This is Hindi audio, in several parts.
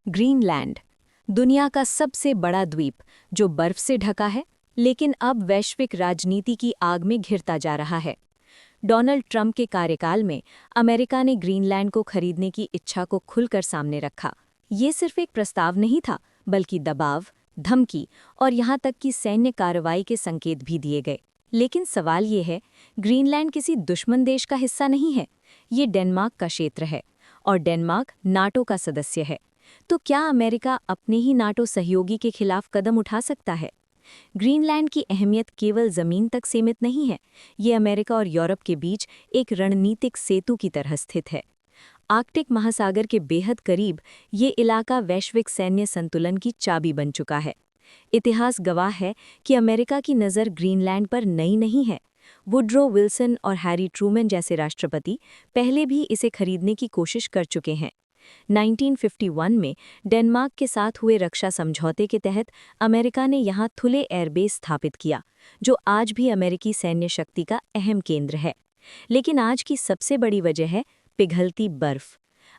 ग्रीनलैंड, दुनिया का सबसे बड़ा द्वीप जो बर्फ से ढका है, लेकिन अब वैश्विक राजनीति की आग में घिरता जा रहा है। डोनाल्ड ट्रंप के कार्यकाल में अमेरिका ने ग्रीनलैंड को खरीदने की इच्छा को खुलकर सामने रखा। ये सिर्फ एक प्रस्ताव नहीं था, बल्कि दबाव, धमकी और यहाँ तक कि सैन्य कार्रवाई के संकेत भी दिए गए। लेकिन सवाल ये है, ग्रीनलैंड किसी दुश्मन देश का हिस्सा नहीं है, ये डेनमार्क का क्षेत्र है और डेनमार्क नाटो का सदस्य है। तो क्या अमेरिका अपने ही नाटो सहयोगी के खिलाफ कदम उठा सकता है? ग्रीनलैंड की अहमियत केवल जमीन तक सीमित नहीं है, ये अमेरिका और यूरोप के बीच एक रणनीतिक सेतु की तरह स्थित है। आर्कटिक महासागर के बेहद करीब ये इलाका वैश्विक सैन्य संतुलन की चाबी बन चुका है। इतिहास गवाह है कि अमेरिका की नज़र ग्रीनलैंड पर नई नहीं है। वुड्रो विल्सन और हैरी ट्रूमैन जैसे राष्ट्रपति पहले भी इसे खरीदने की कोशिश कर चुके हैं। 1951 में डेनमार्क के साथ हुए रक्षा समझौते के तहत अमेरिका ने यहां थुले एयरबेस स्थापित किया, जो आज भी अमेरिकी सैन्य शक्ति का अहम केंद्र है। लेकिन आज की सबसे बड़ी वजह है पिघलती बर्फ।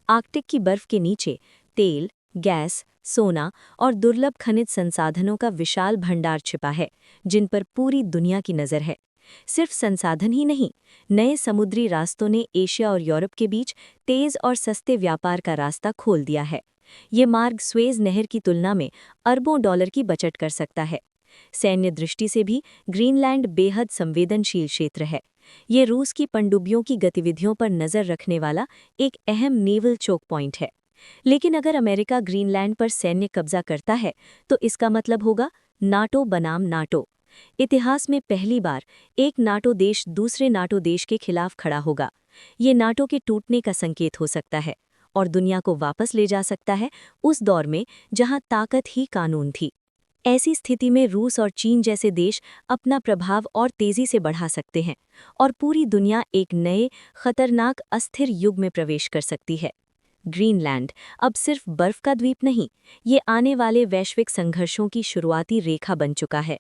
आर्कटिक की बर्फ के नीचे तेल, गैस, सोना और दुर्लभ खनिज संसाधनों का विशाल भंडार छिपा है, जिन पर पूरी दुनिया की नज़र है। सिर्फ संसाधन ही नहीं, नए समुद्री रास्तों ने एशिया और यूरोप के बीच तेज और सस्ते व्यापार का रास्ता खोल दिया है। ये मार्ग स्वेज नहर की तुलना में अरबों डॉलर की बचत कर सकता है। सैन्य दृष्टि से भी ग्रीनलैंड बेहद संवेदनशील क्षेत्र है। ये रूस की पनडुब्बियों की गतिविधियों पर नज़र रखने वाला एक अहम नेवल चोक पॉइंट है। लेकिन अगर अमेरिका ग्रीनलैंड पर सैन्य कब्जा करता है, तो इसका मतलब होगा नाटो बनाम नाटो। इतिहास में पहली बार एक नाटो देश दूसरे नाटो देश के खिलाफ खड़ा होगा। ये नाटो के टूटने का संकेत हो सकता है और दुनिया को वापस ले जा सकता है उस दौर में जहां ताकत ही कानून थी। ऐसी स्थिति में रूस और चीन जैसे देश अपना प्रभाव और तेजी से बढ़ा सकते हैं और पूरी दुनिया एक नए, खतरनाक, अस्थिर युग में प्रवेश कर सकती है। ग्रीनलैंड अब सिर्फ बर्फ का द्वीप नहीं, ये आने वाले वैश्विक संघर्षों की शुरुआती रेखा बन चुका है।